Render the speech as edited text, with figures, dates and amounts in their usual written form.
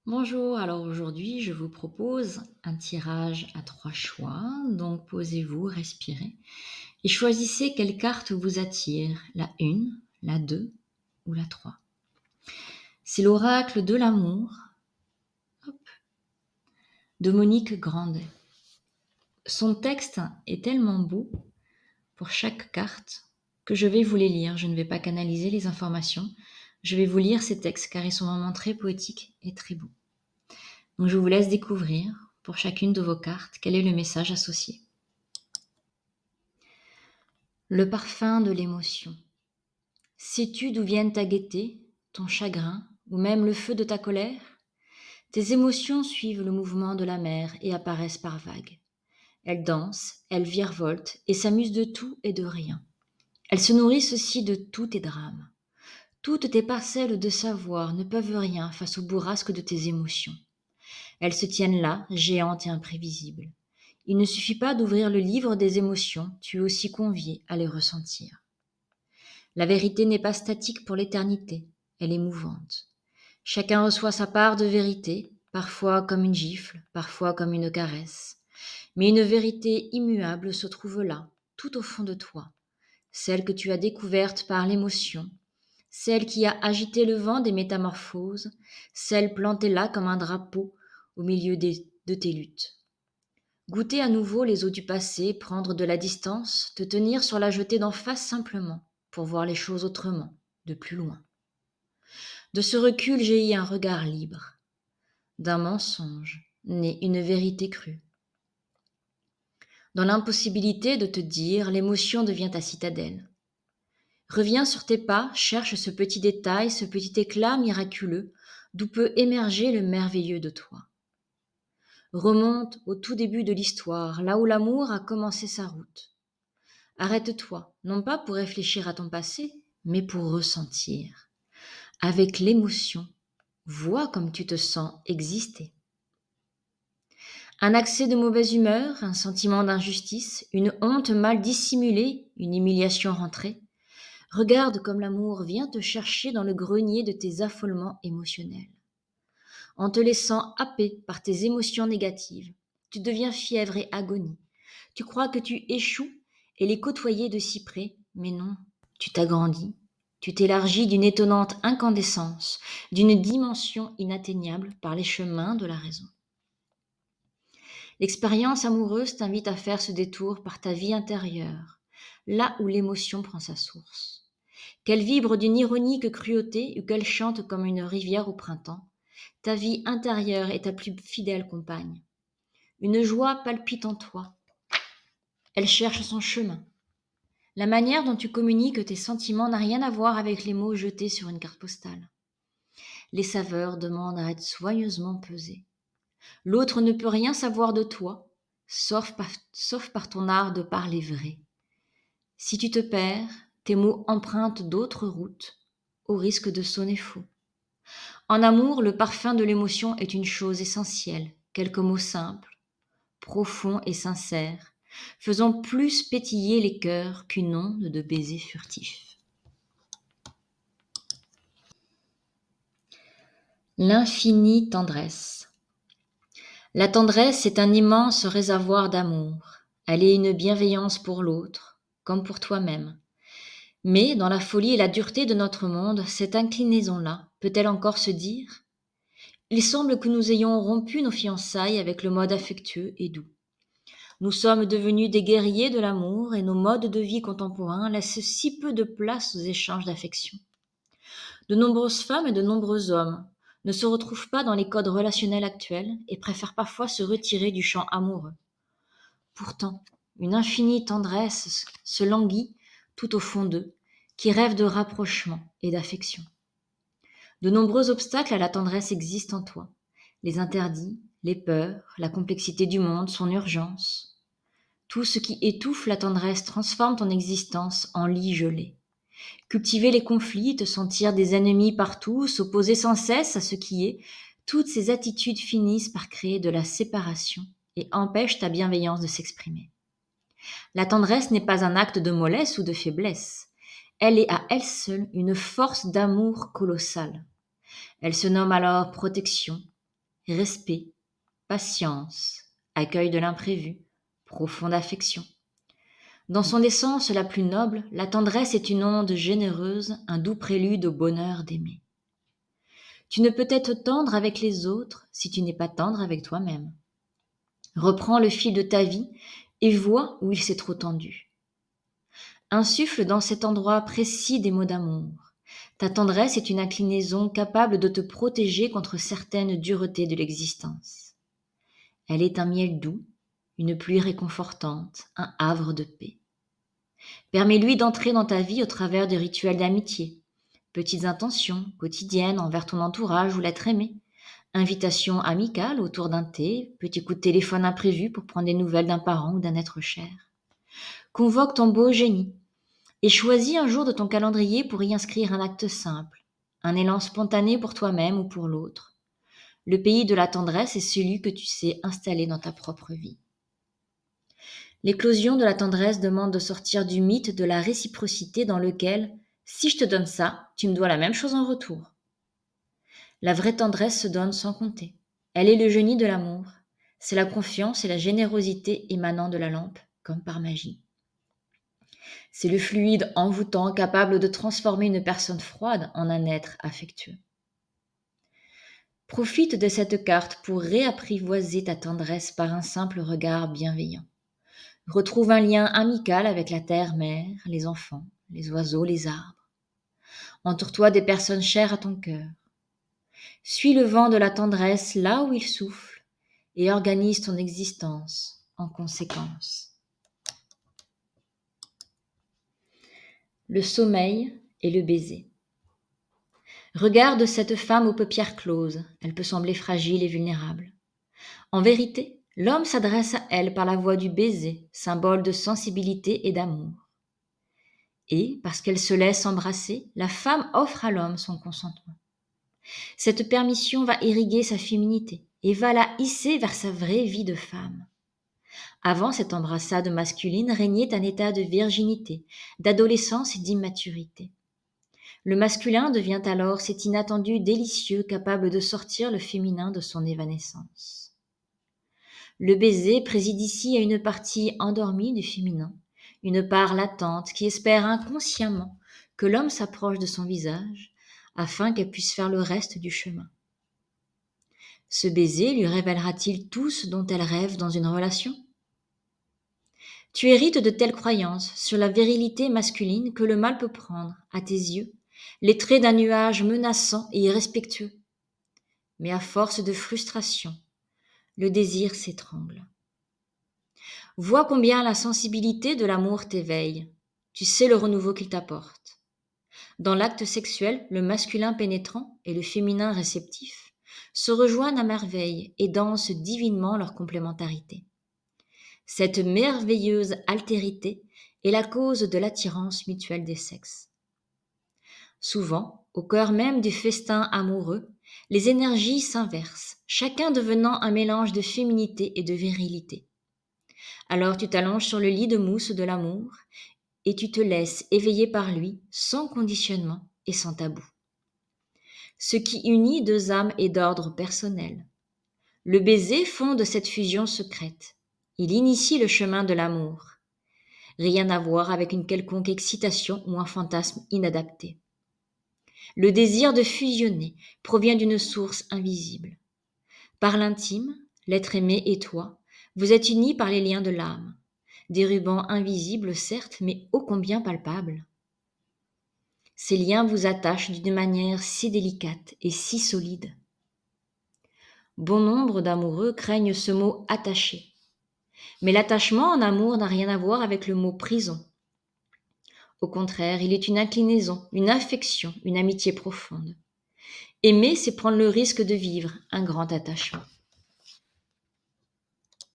Bonjour, alors aujourd'hui je vous propose un tirage à 3 choix. Donc posez-vous, respirez et choisissez quelle carte vous attire, la 1, la 2 ou la 3. C'est l'oracle de l'amour, hop, de Monique Grandet. Son texte est tellement beau pour chaque carte que je vais vous les lire. Je ne vais pas canaliser les informations, je vais vous lire ces textes car ils sont vraiment très poétiques et très beaux. Donc je vous laisse découvrir pour chacune de vos cartes quel est le message associé. Le parfum de l'émotion. Sais-tu d'où viennent ta gaieté, ton chagrin ou même le feu de ta colère? Tes émotions suivent le mouvement de la mer et apparaissent par vagues. Elles dansent, elles virevoltent et s'amusent de tout et de rien. Elles se nourrissent aussi de tous tes drames. Toutes tes parcelles de savoir ne peuvent rien face au bourrasque de tes émotions. Elles se tiennent là, géantes et imprévisibles. Il ne suffit pas d'ouvrir le livre des émotions, tu es aussi convié à les ressentir. La vérité n'est pas statique pour l'éternité, elle est mouvante. Chacun reçoit sa part de vérité, parfois comme une gifle, parfois comme une caresse. Mais une vérité immuable se trouve là, tout au fond de toi, celle que tu as découverte par l'émotion, celle qui a agité le vent des métamorphoses, celle plantée là comme un drapeau au milieu de tes luttes. Goûter à nouveau les eaux du passé, prendre de la distance, te tenir sur la jetée d'en face simplement, pour voir les choses autrement, de plus loin. De ce recul jaillit un regard libre. D'un mensonge naît une vérité crue. Dans l'impossibilité de te dire, l'émotion devient ta citadelle. Reviens sur tes pas, cherche ce petit détail, ce petit éclat miraculeux, d'où peut émerger le merveilleux de toi. Remonte au tout début de l'histoire, là où l'amour a commencé sa route. Arrête-toi, non pas pour réfléchir à ton passé, mais pour ressentir. Avec l'émotion, vois comme tu te sens exister. Un accès de mauvaise humeur, un sentiment d'injustice, une honte mal dissimulée, une humiliation rentrée. Regarde comme l'amour vient te chercher dans le grenier de tes affolements émotionnels. En te laissant happer par tes émotions négatives, tu deviens fièvre et agonie. Tu crois que tu échoues et les côtoyer de si près, mais non, tu t'agrandis, tu t'élargis d'une étonnante incandescence, d'une dimension inatteignable par les chemins de la raison. L'expérience amoureuse t'invite à faire ce détour par ta vie intérieure, là où l'émotion prend sa source. Qu'elle vibre d'une ironique cruauté ou qu'elle chante comme une rivière au printemps, ta vie intérieure est ta plus fidèle compagne. Une joie palpite en toi. Elle cherche son chemin. La manière dont tu communiques tes sentiments n'a rien à voir avec les mots jetés sur une carte postale. Les saveurs demandent à être soigneusement pesées. L'autre ne peut rien savoir de toi, sauf par ton art de parler vrai. Si tu te perds, tes mots empruntent d'autres routes, au risque de sonner faux. En amour, le parfum de l'émotion est une chose essentielle, quelques mots simples, profonds et sincères, faisant plus pétiller les cœurs qu'une onde de baisers furtifs. L'infinie tendresse. La tendresse est un immense réservoir d'amour. Elle est une bienveillance pour l'autre, comme pour toi-même. Mais dans la folie et la dureté de notre monde, cette inclinaison-là peut-elle encore se dire? Il semble que nous ayons rompu nos fiançailles avec le mode affectueux et doux. Nous sommes devenus des guerriers de l'amour et nos modes de vie contemporains laissent si peu de place aux échanges d'affection. De nombreuses femmes et de nombreux hommes ne se retrouvent pas dans les codes relationnels actuels et préfèrent parfois se retirer du champ amoureux. Pourtant, une infinie tendresse se languit tout au fond d'eux, qui rêvent de rapprochement et d'affection. De nombreux obstacles à la tendresse existent en toi. Les interdits, les peurs, la complexité du monde, son urgence. Tout ce qui étouffe la tendresse transforme ton existence en lit gelé. Cultiver les conflits, te sentir des ennemis partout, s'opposer sans cesse à ce qui est, toutes ces attitudes finissent par créer de la séparation et empêchent ta bienveillance de s'exprimer. La tendresse n'est pas un acte de mollesse ou de faiblesse. Elle est à elle seule une force d'amour colossale. Elle se nomme alors protection, respect, patience, accueil de l'imprévu, profonde affection. Dans son essence la plus noble, la tendresse est une onde généreuse, un doux prélude au bonheur d'aimer. Tu ne peux être tendre avec les autres si tu n'es pas tendre avec toi-même. Reprends le fil de ta vie et vois où il s'est trop tendu. Insuffle dans cet endroit précis des mots d'amour. Ta tendresse est une inclinaison capable de te protéger contre certaines duretés de l'existence. Elle est un miel doux, une pluie réconfortante, un havre de paix. Permets-lui d'entrer dans ta vie au travers de rituels d'amitié, petites intentions quotidiennes envers ton entourage ou l'être aimé, invitation amicale autour d'un thé, petit coup de téléphone imprévu pour prendre des nouvelles d'un parent ou d'un être cher. Convoque ton beau génie et choisis un jour de ton calendrier pour y inscrire un acte simple, un élan spontané pour toi-même ou pour l'autre. Le pays de la tendresse est celui que tu sais installer dans ta propre vie. L'éclosion de la tendresse demande de sortir du mythe de la réciprocité dans lequel, si je te donne ça, tu me dois la même chose en retour. La vraie tendresse se donne sans compter. Elle est le génie de l'amour. C'est la confiance et la générosité émanant de la lampe, comme par magie. C'est le fluide envoûtant capable de transformer une personne froide en un être affectueux. Profite de cette carte pour réapprivoiser ta tendresse par un simple regard bienveillant. Retrouve un lien amical avec la terre-mère, les enfants, les oiseaux, les arbres. Entoure-toi des personnes chères à ton cœur. Suis le vent de la tendresse là où il souffle et organise ton existence en conséquence. Le sommeil et le baiser. Regarde cette femme aux paupières closes, elle peut sembler fragile et vulnérable. En vérité, l'homme s'adresse à elle par la voie du baiser, symbole de sensibilité et d'amour. Et, parce qu'elle se laisse embrasser, la femme offre à l'homme son consentement. Cette permission va irriguer sa féminité et va la hisser vers sa vraie vie de femme. Avant cette embrassade masculine régnait un état de virginité, d'adolescence et d'immaturité. Le masculin devient alors cet inattendu délicieux capable de sortir le féminin de son évanescence. Le baiser préside ici à une partie endormie du féminin, une part latente qui espère inconsciemment que l'homme s'approche de son visage afin qu'elle puisse faire le reste du chemin. Ce baiser lui révélera-t-il tout ce dont elle rêve dans une relation ? Tu hérites de telles croyances sur la virilité masculine que le mal peut prendre, à tes yeux, les traits d'un nuage menaçant et irrespectueux. Mais à force de frustration, le désir s'étrangle. Vois combien la sensibilité de l'amour t'éveille. Tu sais le renouveau qu'il t'apporte. Dans l'acte sexuel, le masculin pénétrant et le féminin réceptif se rejoignent à merveille et dansent divinement leur complémentarité. Cette merveilleuse altérité est la cause de l'attirance mutuelle des sexes. Souvent, au cœur même du festin amoureux, les énergies s'inversent, chacun devenant un mélange de féminité et de virilité. Alors tu t'allonges sur le lit de mousse de l'amour et tu te laisses éveiller par lui sans conditionnement et sans tabou. Ce qui unit deux âmes est d'ordre personnel. Le baiser fonde cette fusion secrète. Il initie le chemin de l'amour. Rien à voir avec une quelconque excitation ou un fantasme inadapté. Le désir de fusionner provient d'une source invisible. Par l'intime, l'être aimé et toi, vous êtes unis par les liens de l'âme. Des rubans invisibles, certes, mais ô combien palpables. Ces liens vous attachent d'une manière si délicate et si solide. Bon nombre d'amoureux craignent ce mot attaché. Mais l'attachement en amour n'a rien à voir avec le mot prison. Au contraire, il est une inclinaison, une affection, une amitié profonde. Aimer, c'est prendre le risque de vivre un grand attachement.